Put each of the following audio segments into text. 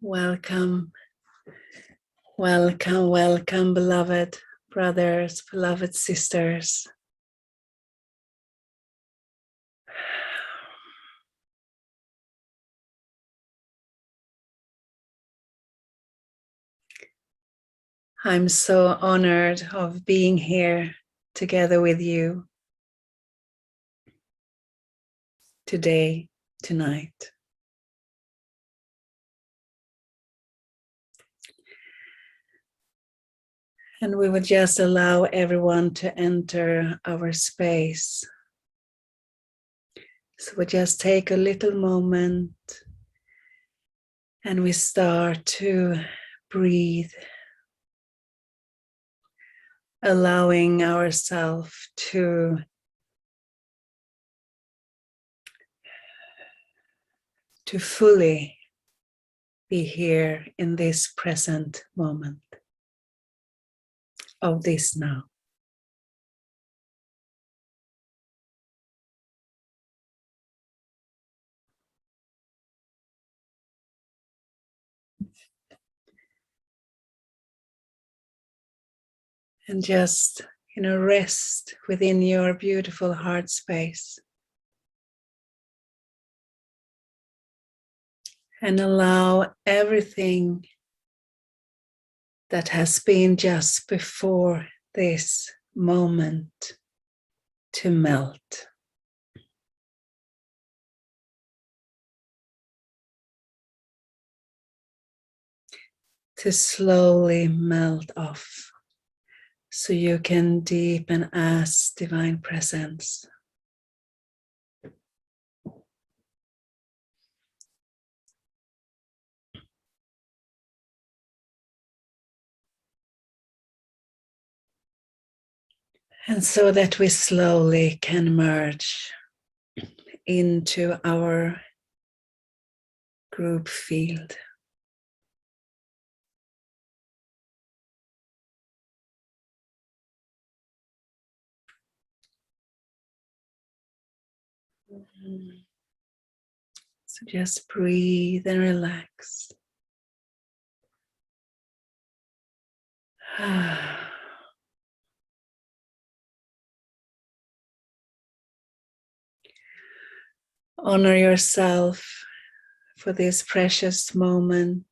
Welcome, welcome, welcome, beloved brothers, beloved sisters. I'm so honored of being here together with you today, tonight. And we will just allow everyone to enter our space. So we just take a little moment and we start to breathe, allowing ourselves to fully be here in this present moment of this now. And just, rest within your beautiful heart space. And allow everything that has been just before this moment to melt. To slowly melt off, so you can deepen as divine presence. And so that we slowly can merge into our group field. So just breathe and relax. Honor yourself for this precious moment.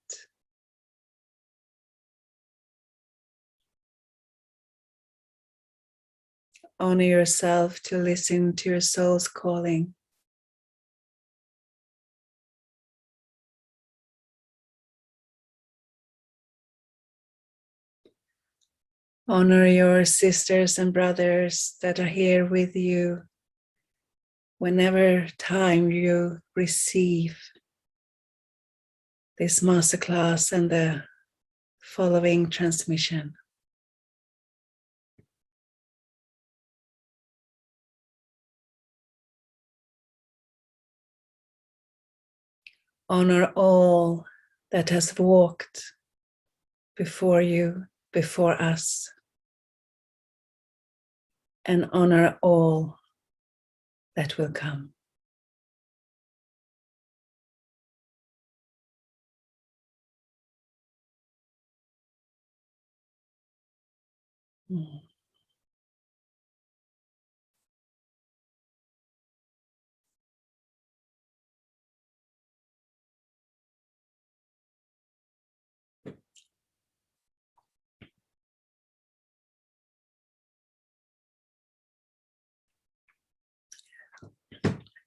Honor yourself to listen to your soul's calling. Honor your sisters and brothers that are here with you whenever time you receive this masterclass and the following transmission. Honor all that has walked before you, before us, and honor all that will come.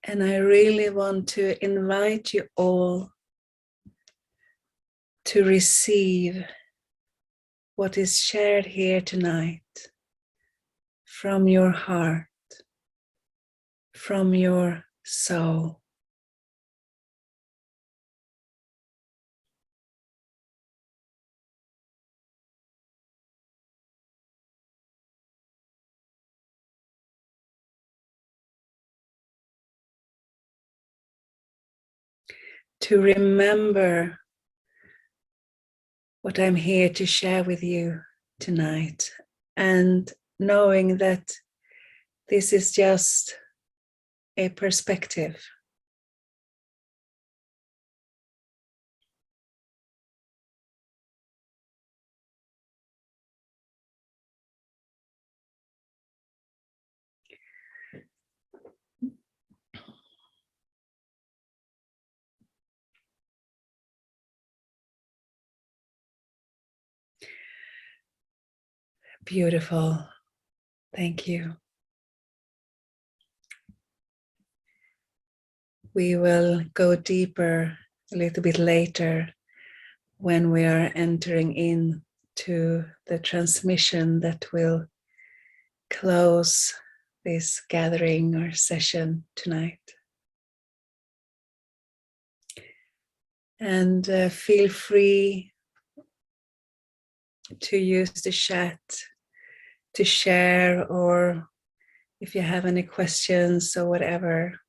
And I really want to invite you all to receive what is shared here tonight from your heart, from your soul. To remember what I'm here to share with you tonight, and knowing that this is just a perspective. Beautiful. Thank you. We will go deeper a little bit later when we are entering into the transmission that will close this gathering or session tonight. And feel free to use the chat to share, or if you have any questions or whatever.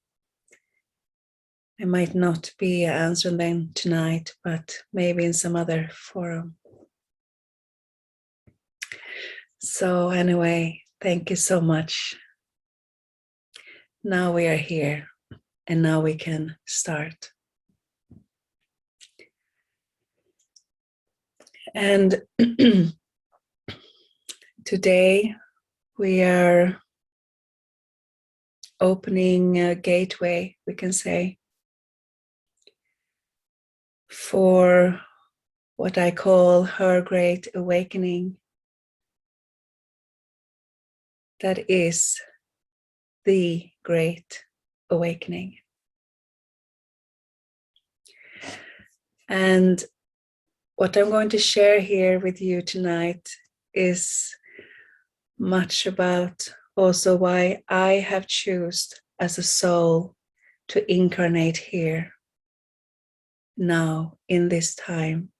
I might not be answering them tonight, but maybe in some other forum. So anyway, thank you so much. Now we are here, and now we can start. And today we are opening a gateway, we can say, for what I call her great awakening. That is the great awakening. And what I'm going to share here with you tonight is much about also why I have chosen as a soul to incarnate here, now, in this time,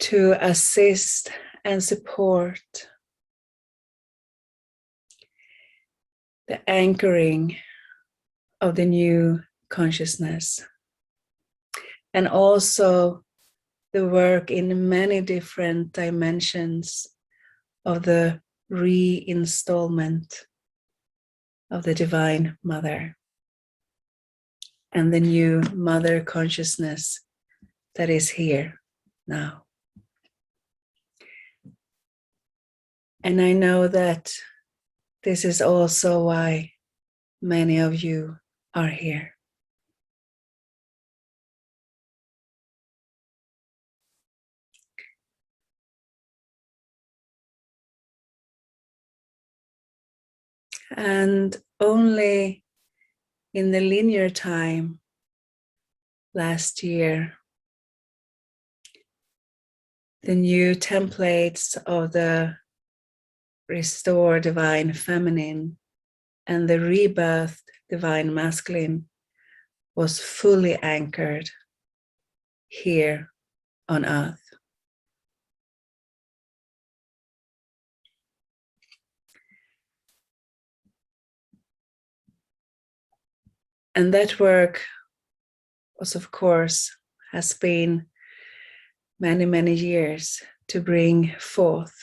to assist and support the anchoring of the new consciousness, and also the work in many different dimensions of the reinstallment of the Divine Mother and the new Mother consciousness that is here now. And I know that this is also why many of you are here. And only in the linear time last year, the new templates of the restored divine feminine and the rebirthed divine masculine was fully anchored here on earth. And that work was, of course, has been many, many years to bring forth.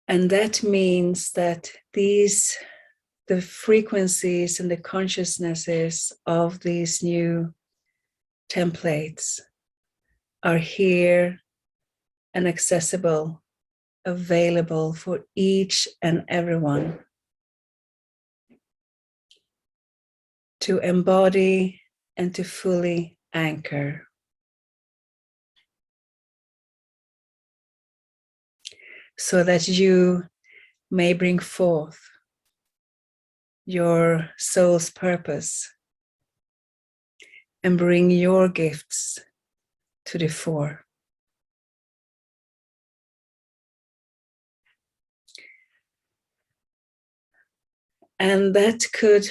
And that means that the frequencies and the consciousnesses of these new templates are here and accessible, available for each and everyone to embody and to fully anchor. So that you may bring forth your soul's purpose and bring your gifts to the fore. And that could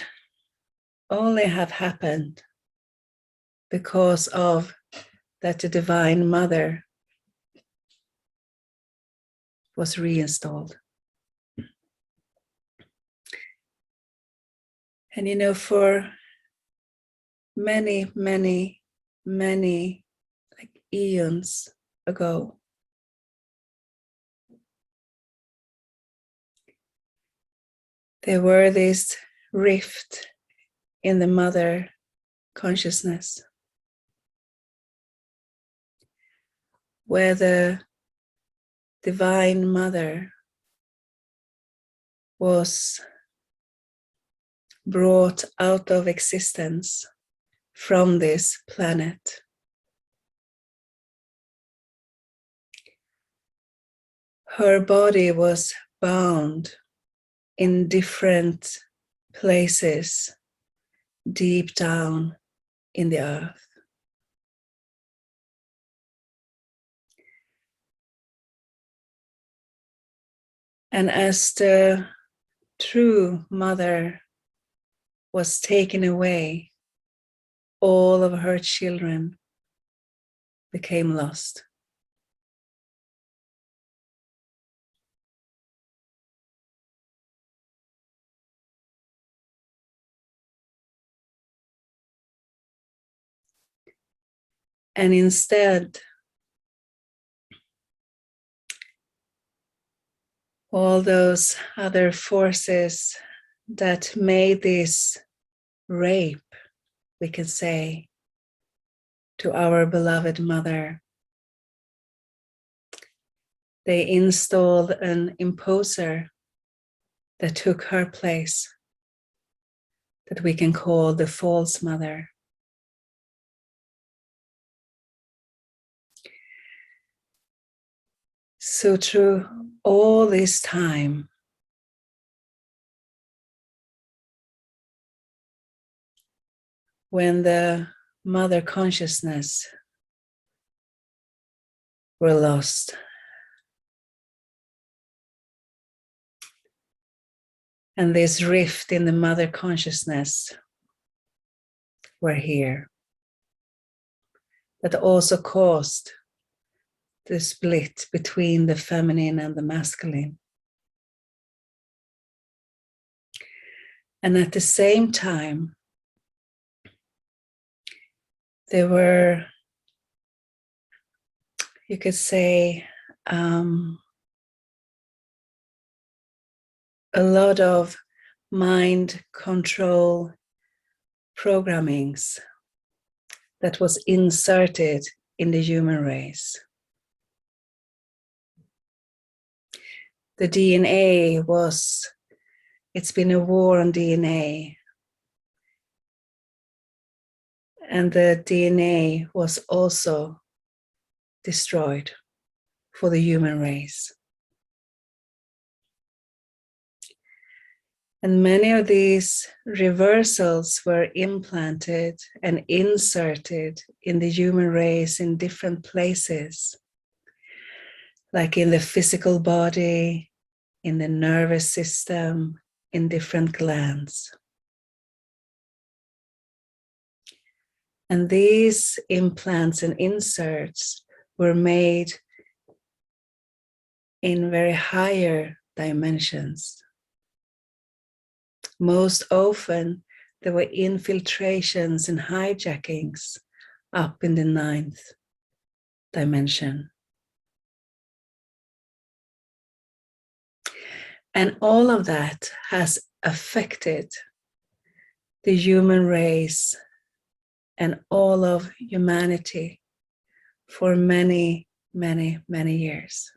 only have happened because of that the Divine Mother was reinstalled. And you know, for many, many, many, like eons ago, there were this rift in the Mother consciousness, where the Divine Mother was brought out of existence from this planet her body was bound in different places deep down in the earth. And as the true mother was taken away, all of her children became lost. And instead, all those other forces that made this rape, we can say, to our beloved mother, they installed an imposer that took her place, that we can call the false mother. So through all this time, when the mother consciousness were lost, and this rift in the mother consciousness were here, that also caused the split between the feminine and the masculine. And at the same time, there were, you could say, a lot of mind control programmings that was inserted in the human race. The DNA was, it's been a war on DNA. And the DNA was also destroyed for the human race. And many of these reversals were implanted and inserted in the human race in different places, like in the physical body, in the nervous system, in different glands. And these implants and inserts were made in very higher dimensions. Most often, there were infiltrations and hijackings up in the 9th dimension. And all of that has affected the human race and all of humanity for many, many, many years.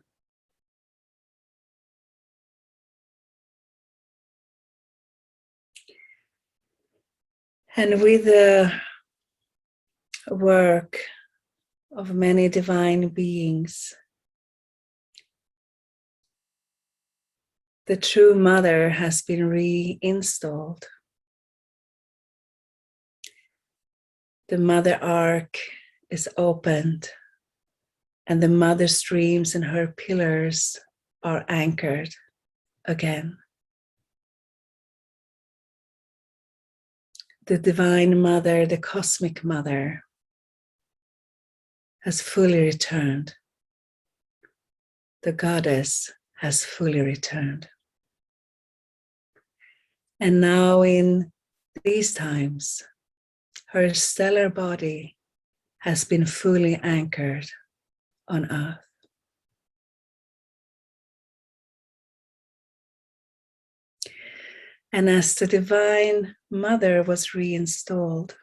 And with the work of many divine beings, the true mother has been reinstalled. The mother ark is opened, and the mother streams and her pillars are anchored again. The divine mother, the cosmic mother, has fully returned. The goddess has fully returned. And now in these times, her stellar body has been fully anchored on earth. And as the divine mother was reinstalled,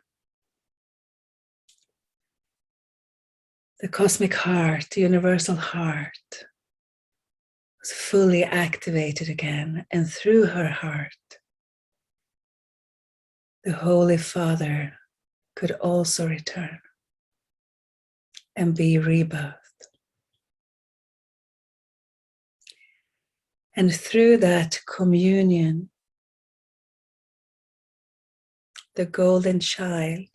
the cosmic heart, the universal heart, was fully activated again. And through her heart, the Holy Father could also return and be rebirthed. And through that communion, the golden child,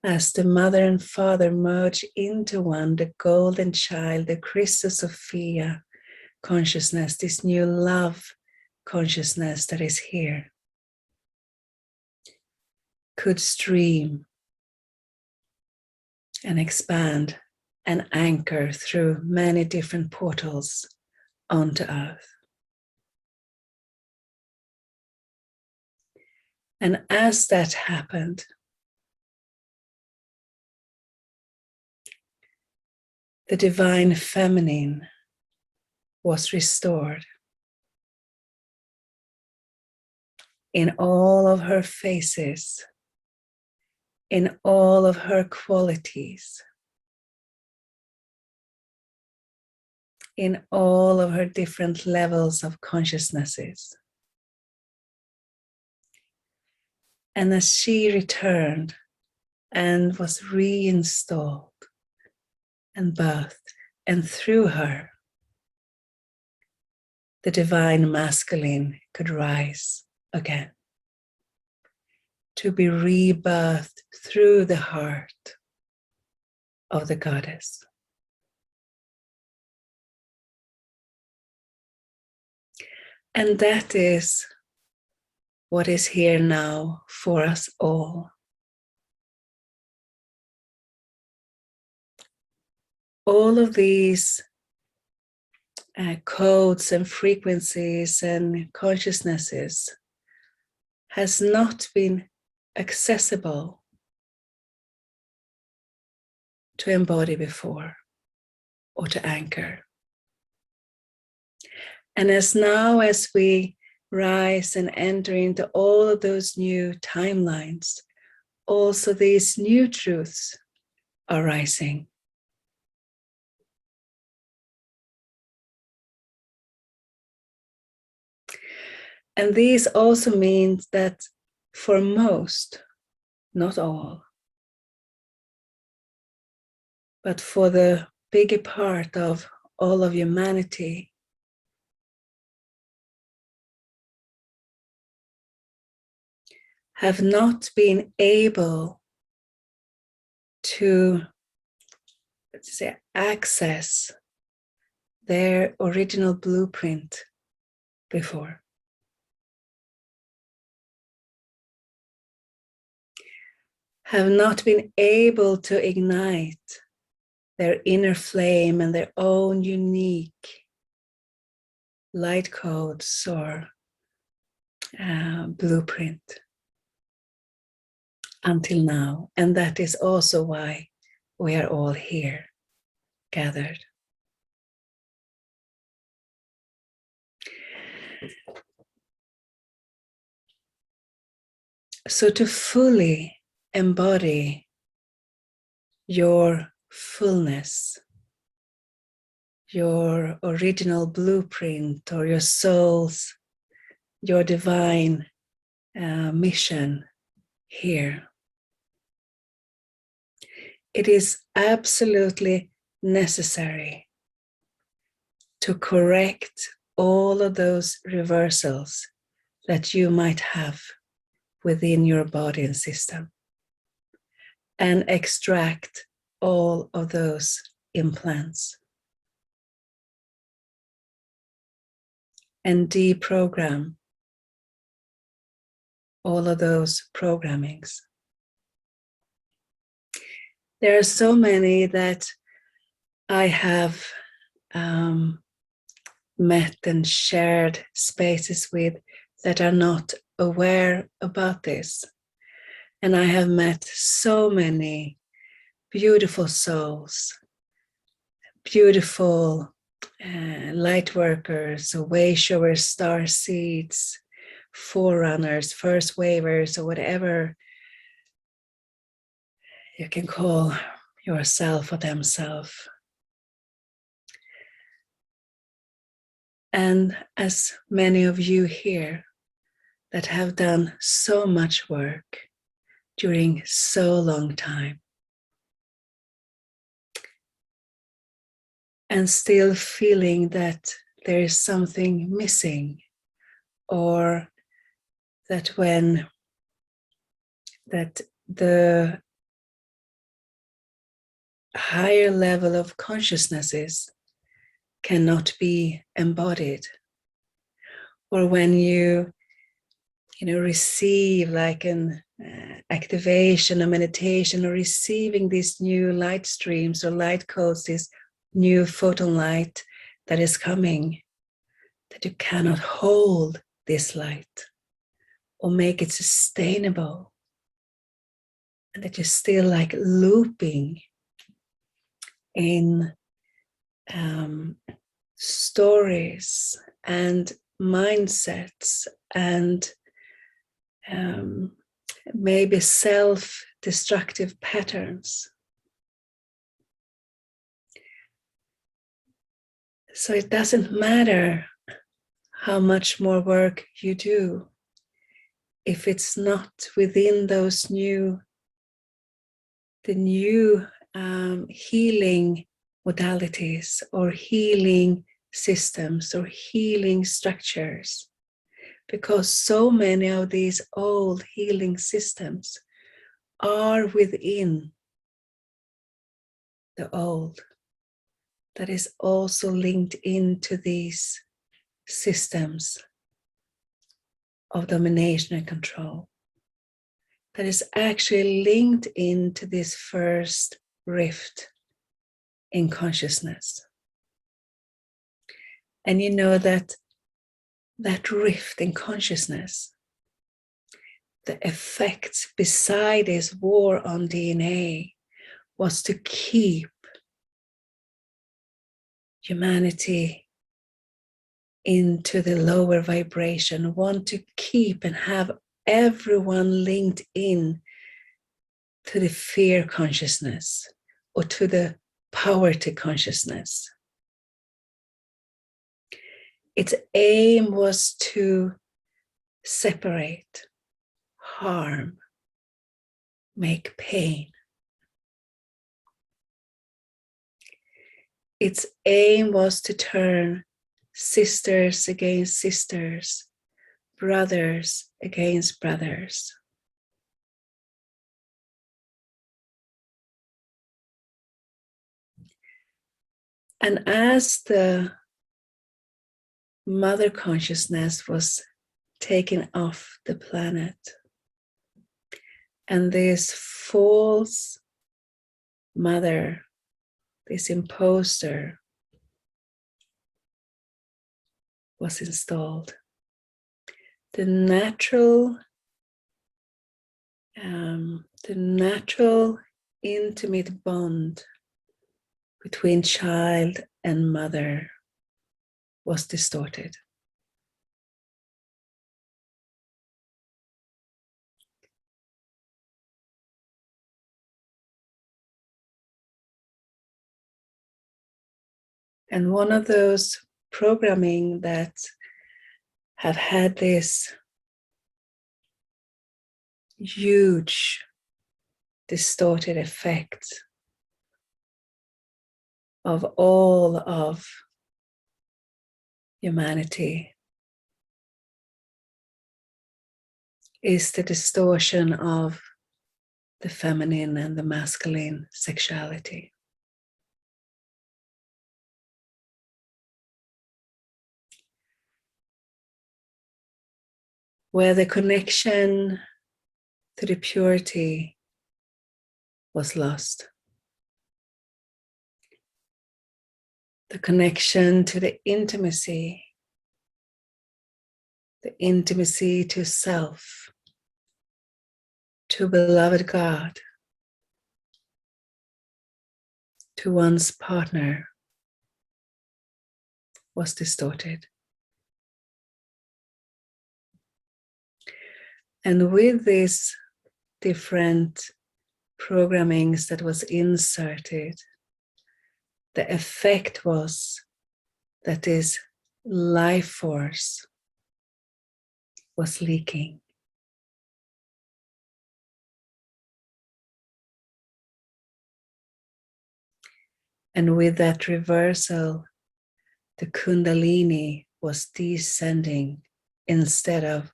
as the mother and father merge into one, the golden child, the Christos Sophia consciousness, this new love consciousness that is here, could stream and expand and anchor through many different portals onto earth. And as that happened, the divine feminine was restored in all of her faces, in all of her qualities, in all of her different levels of consciousnesses. And as she returned and was reinstalled and birthed, and through her, the divine masculine could rise again, to be rebirthed through the heart of the goddess. And that is what is here now for us all. All of these codes and frequencies and consciousnesses has not been accessible to embody before or to anchor. And as we rise and enter into all of those new timelines, also these new truths are rising. And these also means that for most, not all, but for the bigger part of all of humanity, have not been able to, let's say, access their original blueprint before. Have not been able to ignite their inner flame and their own unique light codes or blueprint until now. And that is also why we are all here gathered. So to fully embody your fullness, your original blueprint or your soul's, your divine mission here, it is absolutely necessary to correct all of those reversals that you might have within your body and system, and extract all of those implants and deprogram all of those programmings. There are so many that I have met and shared spaces with that are not aware about this. And I have met so many beautiful souls, beautiful light workers, way showers, star seeds, forerunners, first wavers, or whatever you can call yourself or themselves. And as many of you here that have done so much work during so long time, and still feeling that there is something missing, or that when that the higher level of consciousnesses cannot be embodied, or when you receive like an activation, a meditation, or receiving these new light streams or light codes, this new photon light that is coming, that you cannot hold this light or make it sustainable, and that you're still like looping in stories and mindsets and maybe self-destructive patterns. So it doesn't matter how much more work you do if it's not within those new healing modalities or healing systems or healing structures, because so many of these old healing systems are within the old, that is also linked into these systems of domination and control, that is actually linked into this first rift in consciousness. And you know that rift in consciousness, the effects beside this war on DNA, was to keep humanity into the lower vibration, want to keep and have everyone linked in to the fear consciousness or to the poverty consciousness. Its aim was to separate, harm, make pain. Its aim was to turn sisters against sisters, brothers against brothers. And as the mother consciousness was taken off the planet, and this false mother, this imposter, was installed, the natural intimate bond between child and mother was distorted. And one of those programming that have had this huge distorted effect of all of humanity is the distortion of the feminine and the masculine sexuality. Where the connection to the purity was lost. The connection to the intimacy to self, to beloved God, to one's partner was distorted. And with these different programmings that was inserted, the effect was that this life force was leaking. And with that reversal, the Kundalini was descending instead of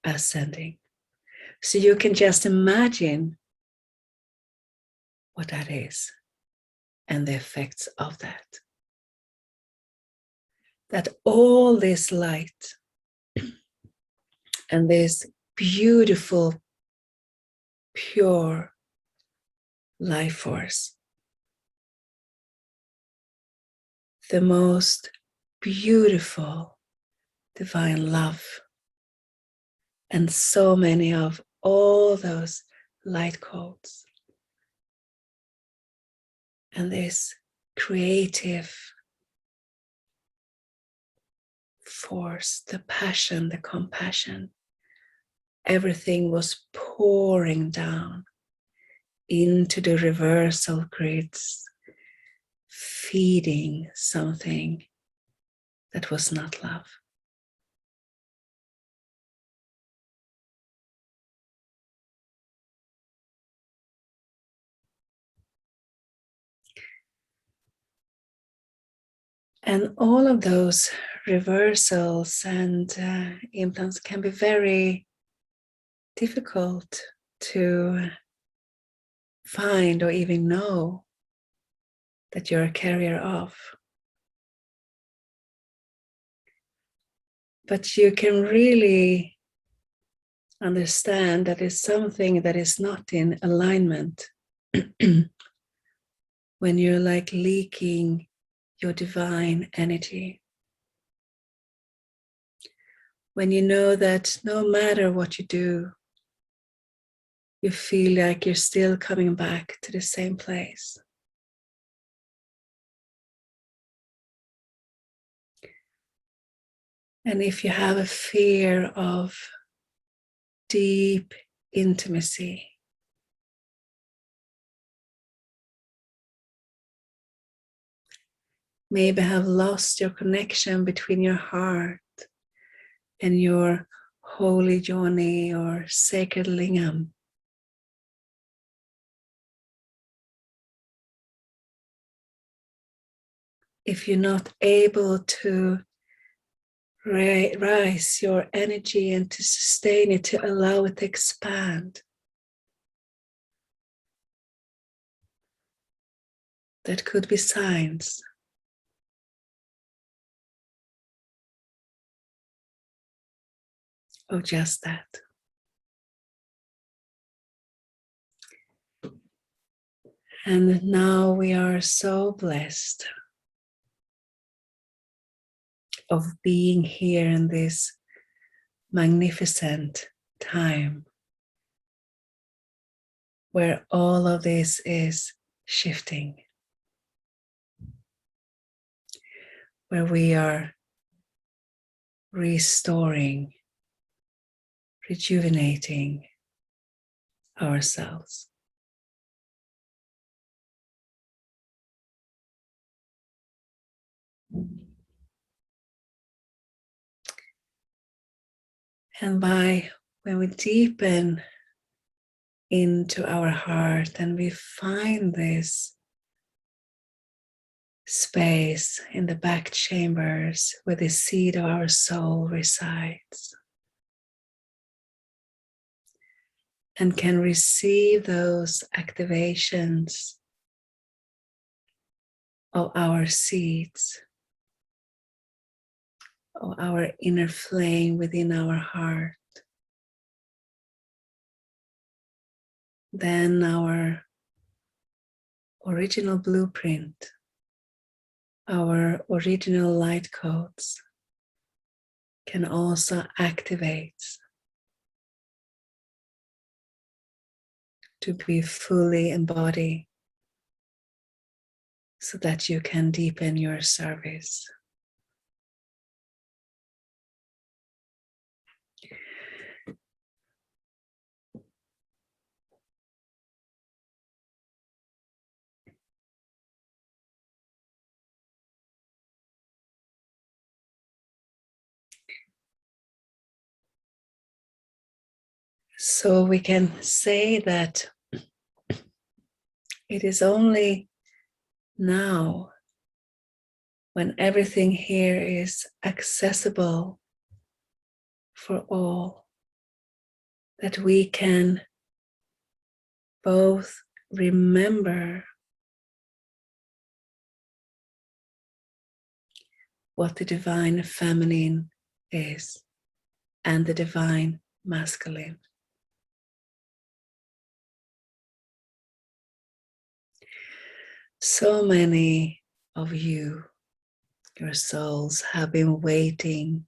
ascending. So you can just imagine what that is and the effects of that. That all this light and this beautiful, pure life force, the most beautiful divine love, and so many of all those light codes, and this creative force, the passion, the compassion, everything was pouring down into the reversal grids, feeding something that was not love. And all of those reversals and implants can be very difficult to find or even know that you're a carrier of. But you can really understand that it's something that is not in alignment when you're like leaking your divine energy. When you know that no matter what you do, you feel like you're still coming back to the same place. And if you have a fear of deep intimacy, maybe have lost your connection between your heart and your holy yoni or sacred lingam, if you're not able to rise your energy and to sustain it, to allow it to expand, that could be signs of just that. And now we are so blessed of being here in this magnificent time where all of this is shifting, where we are restoring, rejuvenating ourselves. And when we deepen into our heart and we find this space in the back chambers where the seed of our soul resides, and can receive those activations of our seeds, of our inner flame within our heart, then our original blueprint, our original light codes can also activate to be fully embodied so that you can deepen your service. So we can say that it is only now when everything here is accessible for all, that we can both remember what the divine feminine is and the divine masculine. So many of you, your souls, have been waiting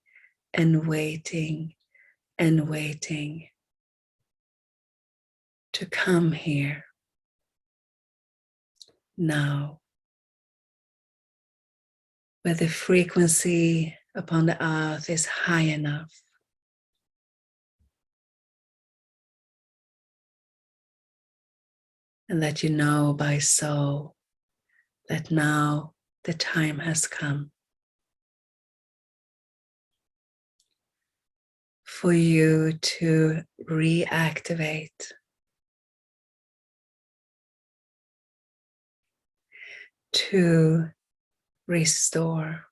and waiting and waiting to come here now, where the frequency upon the earth is high enough and that you know by soul that now the time has come for you to reactivate, to restore,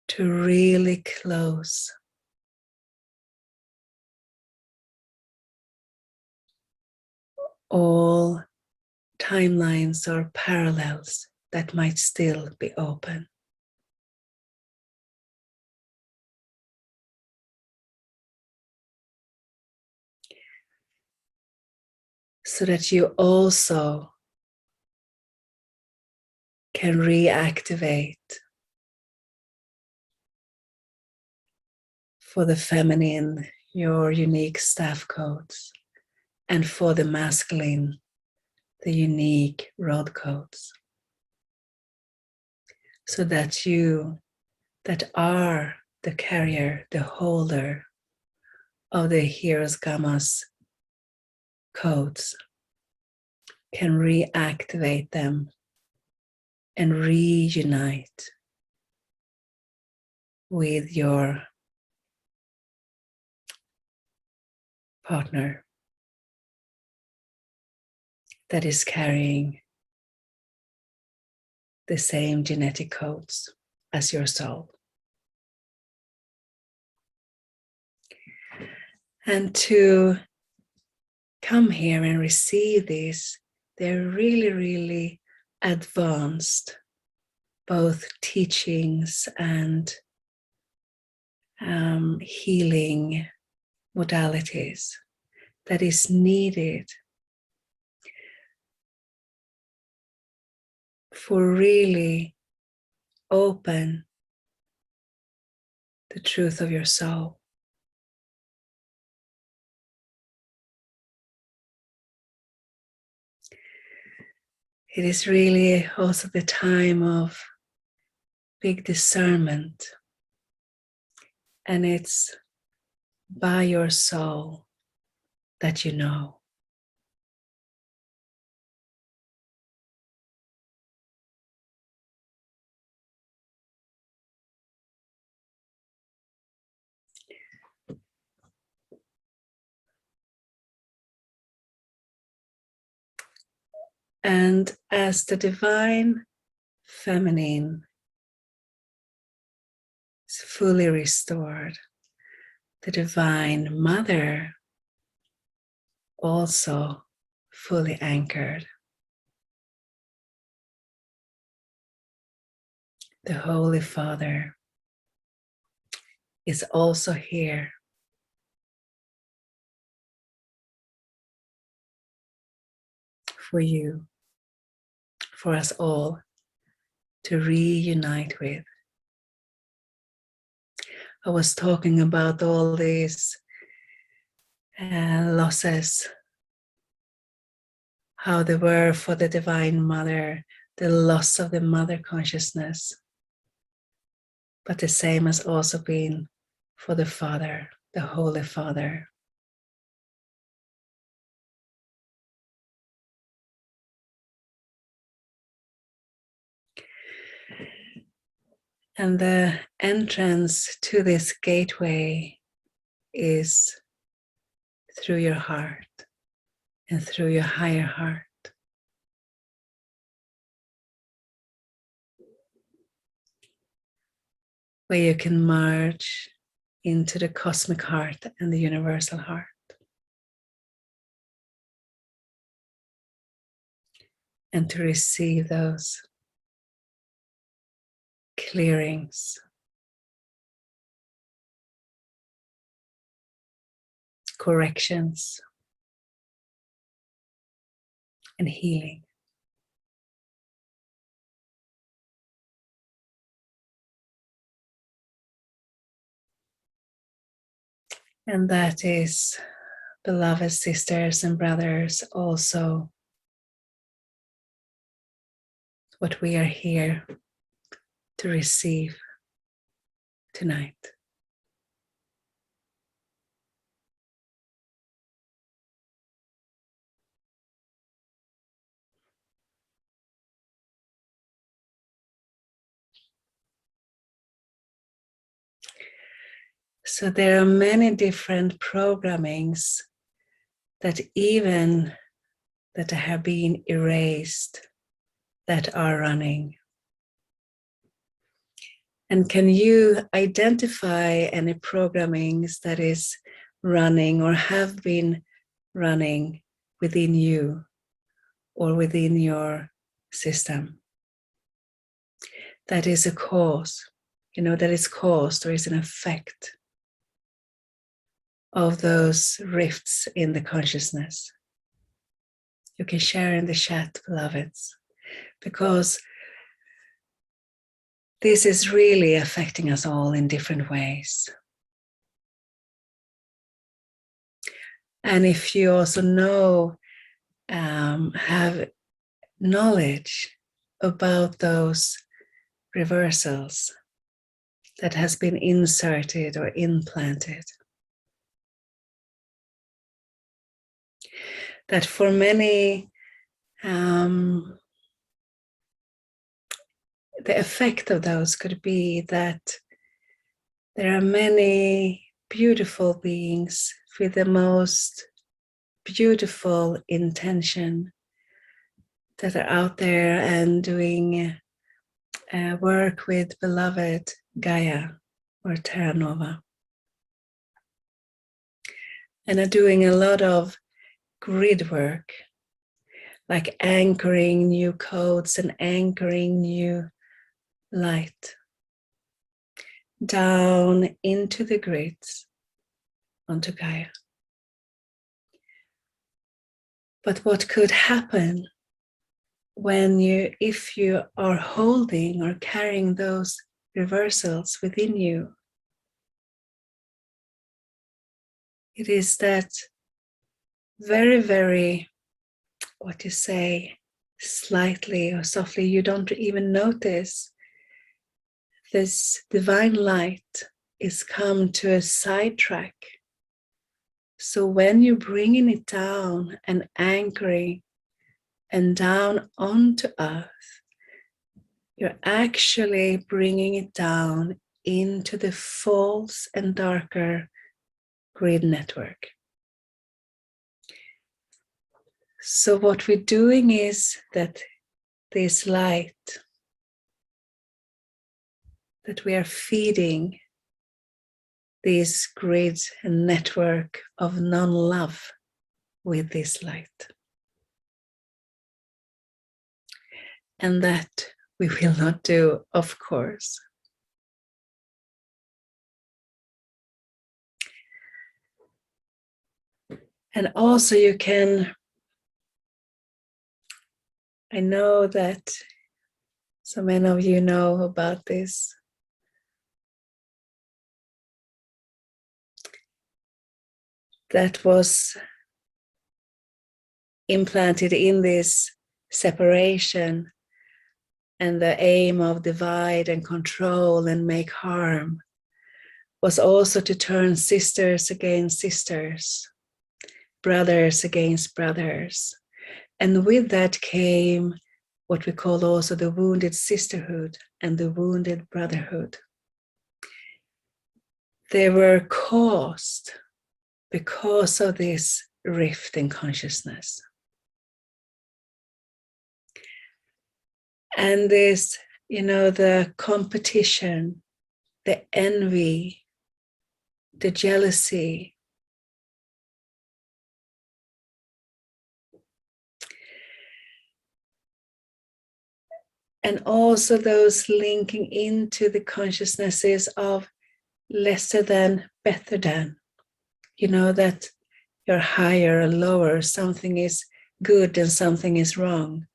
to really close all timelines or parallels that might still be open. So that you also can reactivate for the feminine your unique staff codes, and for the masculine the unique road codes. So that you that are the carrier, the holder of the Heroes Gammas codes can reactivate them and reunite with your partner that is carrying the same genetic codes as your soul. And to come here and receive these, they're really, really advanced, both teachings and healing modalities that is needed for really open the truth of your soul. It is really also the time of big discernment, and it's by your soul that you know. And as the divine feminine is fully restored, the divine mother also fully anchored. The Holy Father is also here for you, for us all to reunite with. I was talking about all these losses, how they were for the Divine Mother, the loss of the Mother Consciousness. But the same has also been for the Father, the Holy Father. And the entrance to this gateway is through your heart and through your higher heart. Where you can merge into the cosmic heart and the universal heart. And to receive those clearings, corrections, and healing. And that is, beloved sisters and brothers, also what we are here to receive tonight. So there are many different programmings that even that have been erased that are running. And can you identify any programmings that is running or have been running within you or within your system? That is a cause, that is caused or is an effect of those rifts in the consciousness. You can share in the chat, beloveds, because this is really affecting us all in different ways. And if you also have knowledge about those reversals that has been inserted or implanted, that for many, the effect of those could be that there are many beautiful beings with the most beautiful intention that are out there and doing work with beloved Gaia or Terra Nova, and are doing a lot of grid work, like anchoring new codes and anchoring new light down into the grids onto Gaia. But what could happen if you are holding or carrying those reversals within you, it is that very, very, slightly or softly, you don't even notice this divine light is come to a sidetrack. So when you're bringing it down and anchoring and down onto earth, you're actually bringing it down into the false and darker grid network. So what we're doing is that this light that we are feeding this grid and network of non-love with this light. And that we will not do, of course. And also you can, I know that so many of you know about this. That was implanted in this separation and the aim of divide and control and make harm was also to turn sisters against sisters, brothers against brothers. And with that came what we call also the wounded sisterhood and the wounded brotherhood. They were caused because of this rift in consciousness. And this, the competition, the envy, the jealousy, and also those linking into the consciousnesses of lesser than, better than, that you're higher or lower, something is good and something is wrong,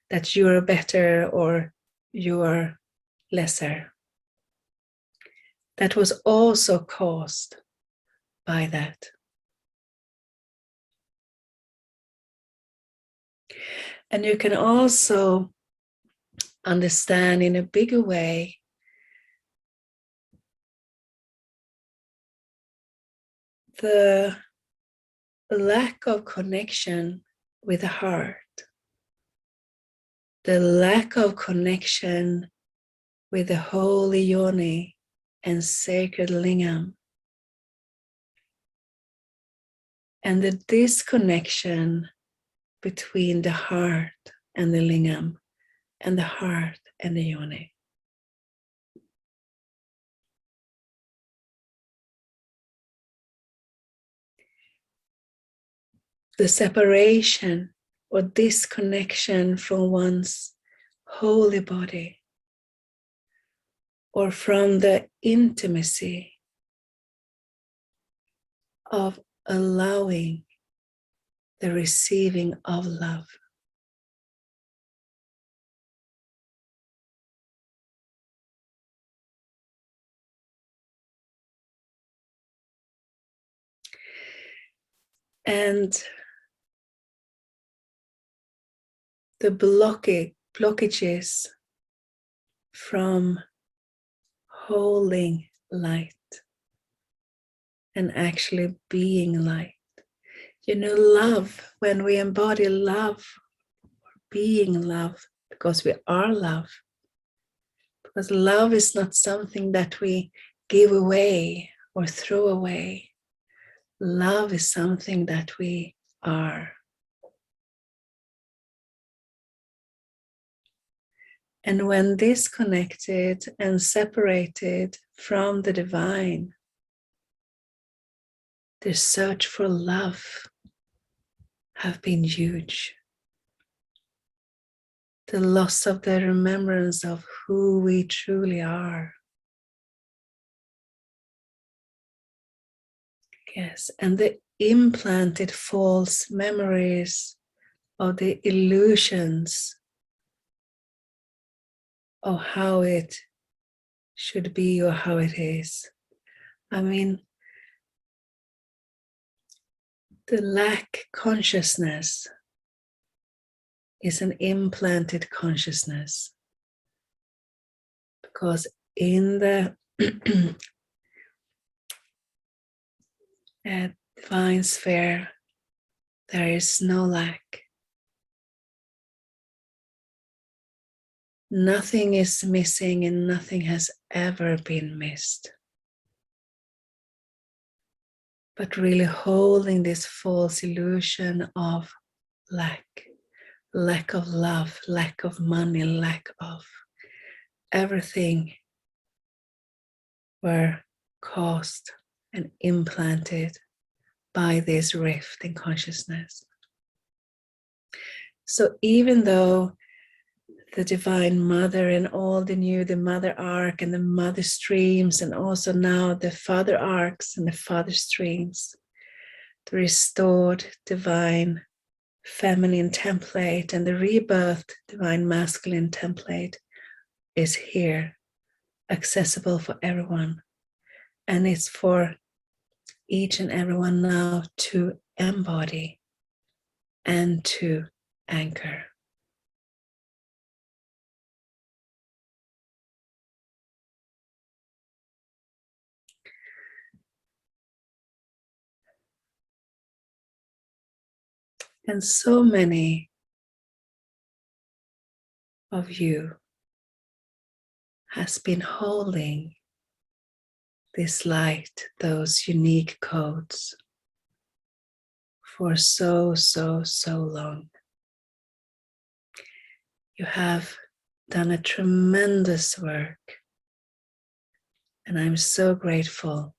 that you are better or you are lesser. That was also caused by that. And you can also understand in a bigger way the lack of connection with the heart, the lack of connection with the holy yoni and sacred lingam, and the disconnection between the heart and the lingam and the heart and the yoni. The separation or disconnection from one's holy body, or from the intimacy of allowing the receiving of love. And the blockages from holding light and actually being light. Love, when we embody love, being love, because we are love. Because love is not something that we give away or throw away. Love is something that we are. And when disconnected and separated from the divine, the search for love have been huge. The loss of the remembrance of who we truly are. Yes, and the implanted false memories of the illusions of how it should be or how it is. I mean, the lack consciousness is an implanted consciousness, because in the divine sphere there is no lack. Nothing is missing and nothing has ever been missed. But really holding this false illusion of lack of love, lack of money, lack of everything were caused and implanted by this rift in consciousness. So even though the Divine Mother and all the Mother Arc and the Mother Streams, and also now the Father Arcs and the Father Streams, the restored Divine Feminine template and the rebirthed Divine Masculine template is here, accessible for everyone. And it's for each and everyone now to embody and to anchor. And so many of you has been holding this light, those unique codes for so, so, so long. You have done a tremendous work, and I'm so grateful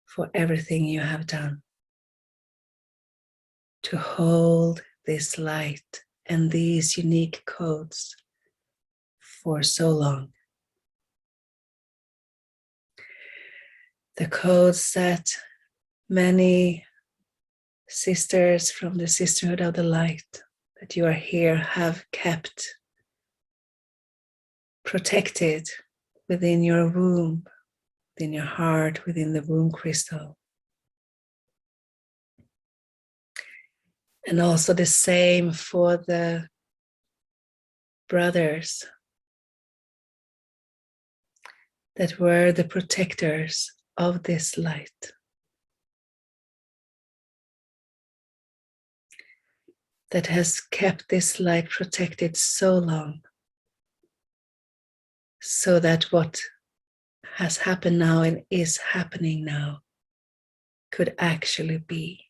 for everything you have done to hold this light and these unique codes for so long. The codes that many sisters from the Sisterhood of the Light that you are here have kept protected within your womb, within your heart, within the womb crystal. And also the same for the brothers that were the protectors of this light. That has kept this light protected so long, so that what has happened now and is happening now could actually be.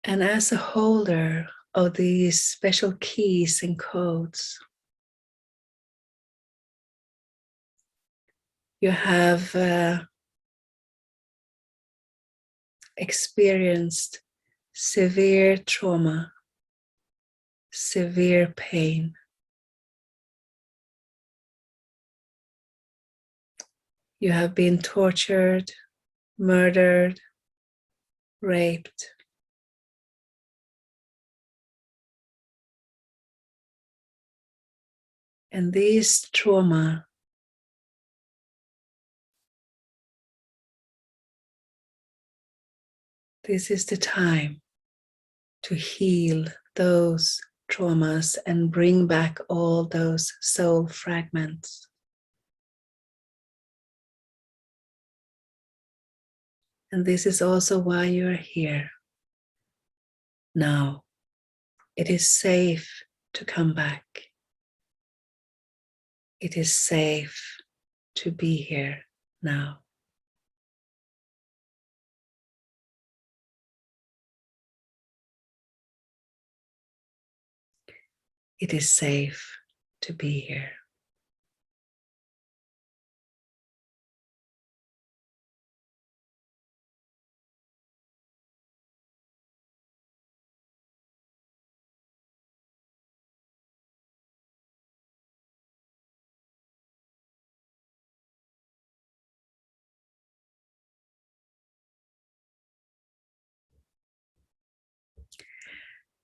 And as a holder of these special keys and codes, you have experienced severe trauma, severe pain. You have been tortured, murdered, raped. And these trauma this is the time to heal those traumas and bring back all those soul fragments. And this is also why you are here now. It is safe to come back. It is safe to be here now. It is safe to be here.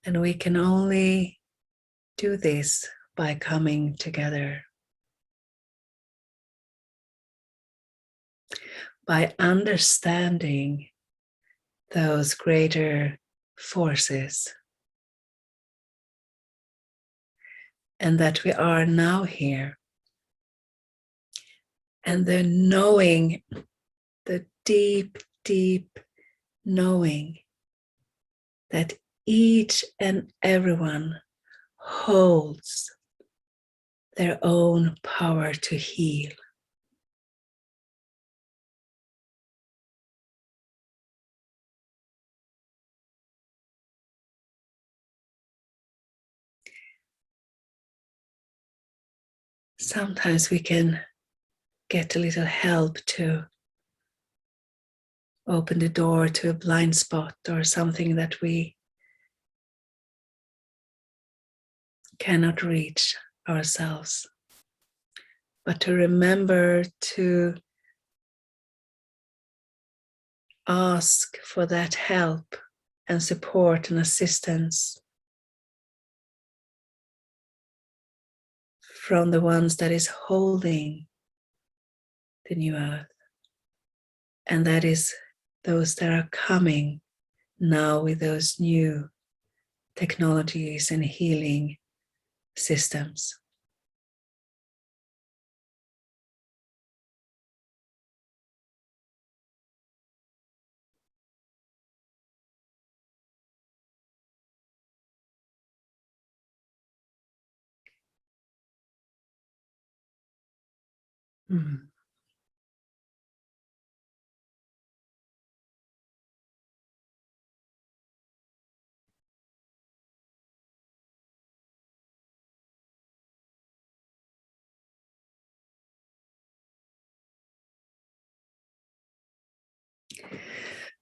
And we can only do this by coming together, by understanding those greater forces, and that we are now here. And the knowing, the deep, deep knowing that each and everyone holds their own power to heal. Sometimes we can get a little help to open the door to a blind spot or something that we cannot reach ourselves. But to remember to ask for that help and support and assistance from the ones that is holding the new earth. And that is those that are coming now with those new technologies and healing systems. Mm.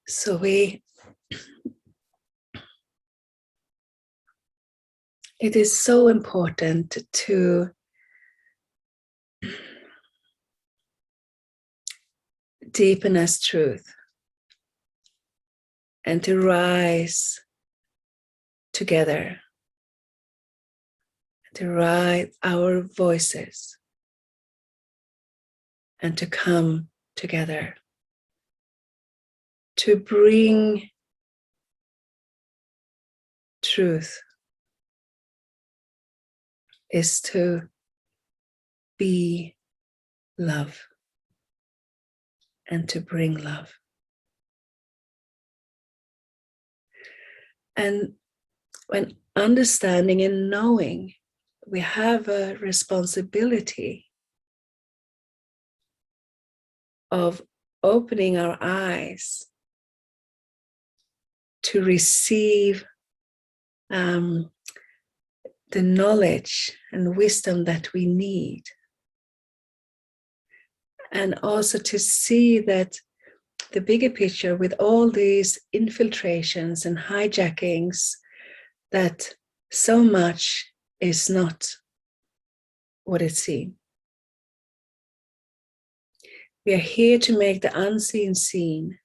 So it is so important to deepen as truth and to rise together, to rise our voices and to come together, to bring truth is to be love and to bring love. And when understanding and knowing, we have a responsibility of opening our eyes to receive the knowledge and wisdom that we need. And also to see that the bigger picture with all these infiltrations and hijackings, that so much is not what it seems. We are here to make the unseen seen.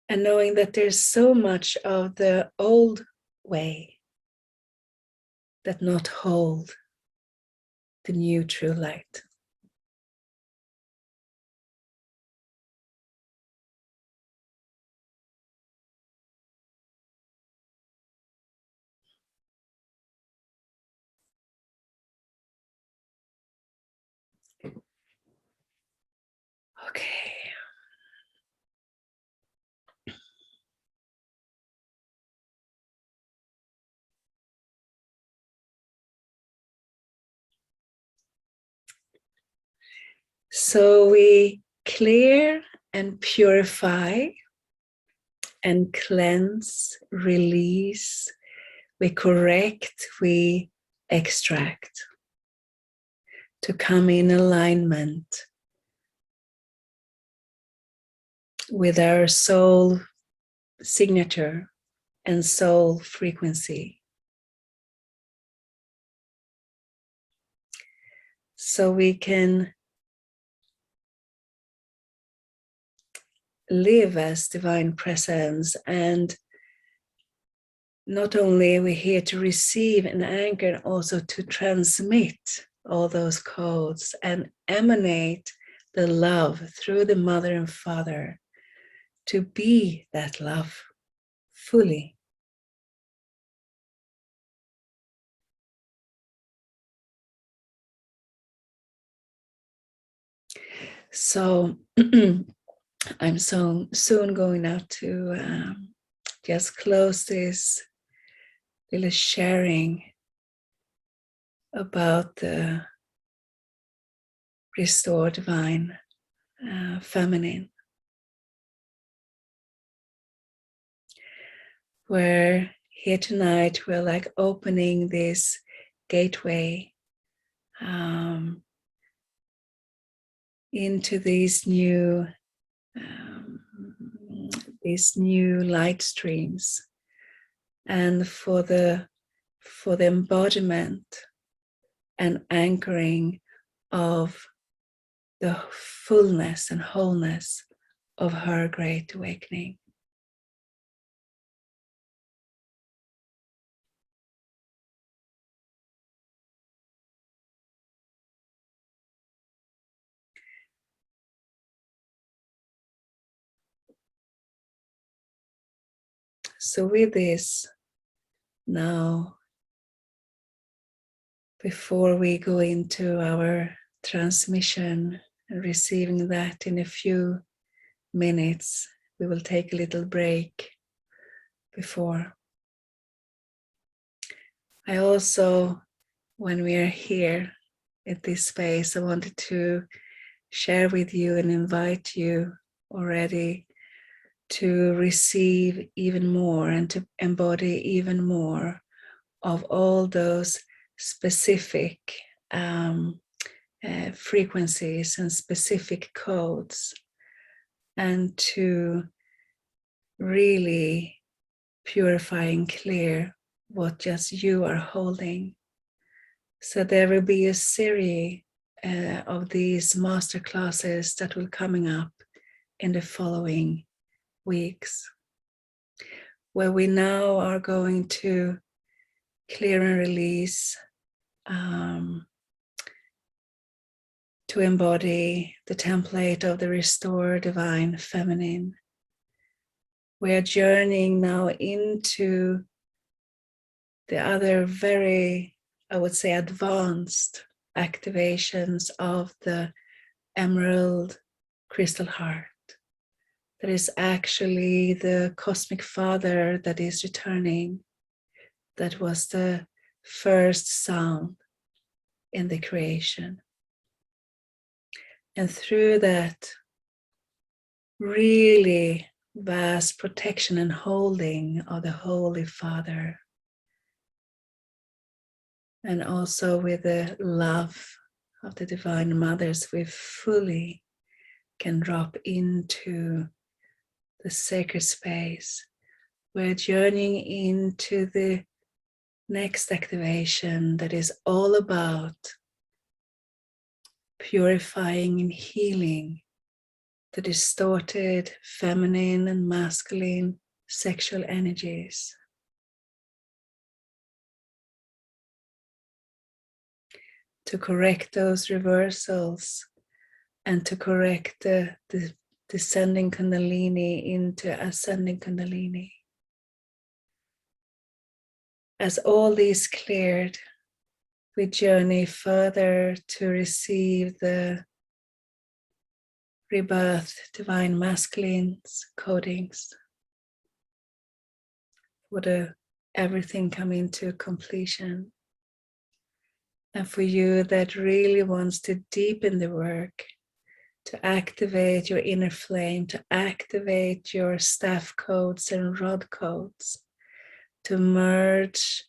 And knowing that there's so much of the old way that not hold the new true light. Okay. So we clear and purify and cleanse, release, we correct, we extract to come in alignment with our soul signature and soul frequency. So we can live as divine presence, and not only are we here to receive and anchor, also to transmit all those codes and emanate the love through the mother and father, to be that love fully. So I'm so soon going out to just close this little sharing about the restored divine feminine, where here tonight we're like opening this gateway into these new light streams, and for the embodiment and anchoring of the fullness and wholeness of her great awakening. So with this, now, before we go into our transmission and receiving that in a few minutes, we will take a little break before. I also, when we are here, in this space, I wanted to share with you and invite you already to receive even more and to embody even more of all those specific frequencies and specific codes, and to really purify and clear what just you are holding. So there will be a series of these masterclasses that will coming up in the following weeks, where we now are going to clear and release, to embody the template of the restored divine feminine. We are journeying now into the other very, I would say, advanced activations of the emerald crystal heart. That is actually the cosmic father that is returning. That was the first sound in the creation. And through that really vast protection and holding of the Holy Father, and also with the love of the Divine Mothers, we fully can drop into the sacred space. We're journeying into the next activation that is all about purifying and healing the distorted feminine and masculine sexual energies. To correct those reversals and to correct the descending Kundalini into ascending Kundalini. As all these cleared, we journey further to receive the rebirth divine masculines codings, for the everything come into completion. And for you that really wants to deepen the work, to activate your inner flame, to activate your staff codes and rod codes, to merge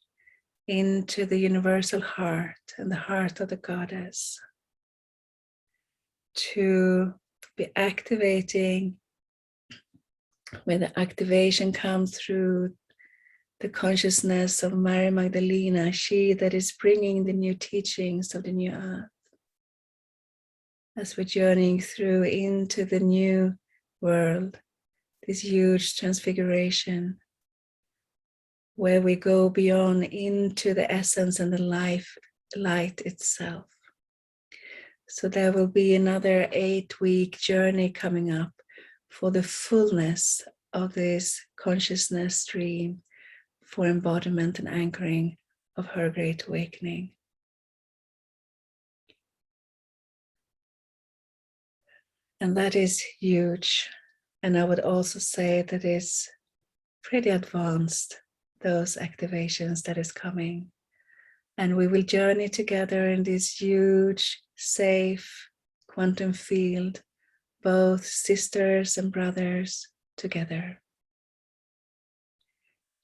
into the universal heart and the heart of the goddess, to be activating, when the activation comes through the consciousness of Mary Magdalena, she that is bringing the new teachings of the new earth. As we're journeying through into the new world, this huge transfiguration, where we go beyond into the essence and the light itself. So there will be another 8-week journey coming up for the fullness of this consciousness stream, for embodiment and anchoring of her great awakening. And that is huge. And I would also say that is pretty advanced, those activations that is coming. And we will journey together in this huge, safe quantum field, both sisters and brothers together.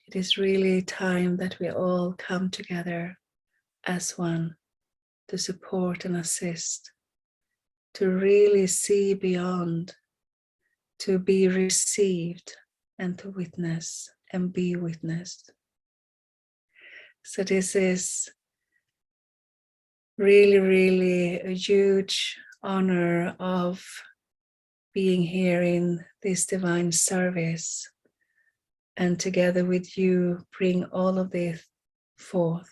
It is really time that we all come together as one to support and assist, to really see beyond, to be received and to witness and be witnessed. So this is really, really a huge honor of being here in this divine service, and together with you bring all of this forth.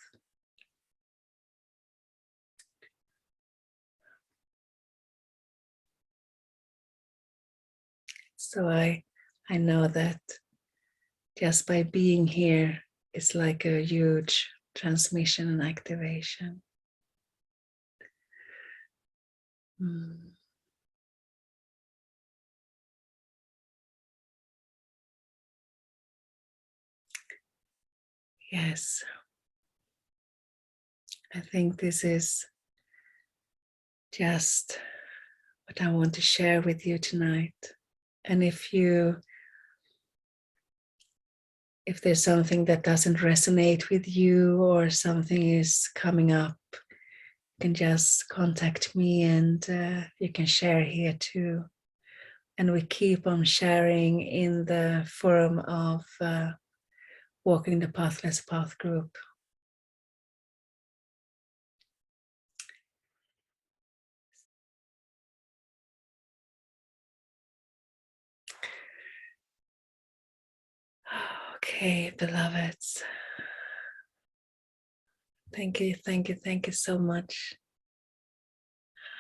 So I know that just by being here, it's like a huge transmission and activation. Yes, I think this is just what I want to share with you tonight. And if there's something that doesn't resonate with you or something is coming up, you can just contact me and you can share here too. And we keep on sharing in the forum of Walking the Pathless Path group. Okay, beloveds. Thank you, thank you, thank you so much.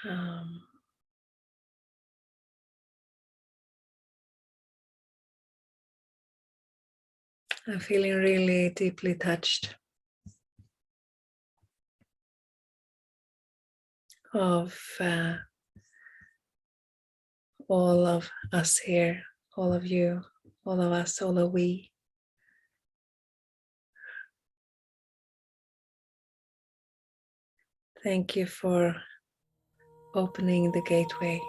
I'm feeling really deeply touched of all of us here, all of you, all of us, all of we. Thank you for opening the gateway.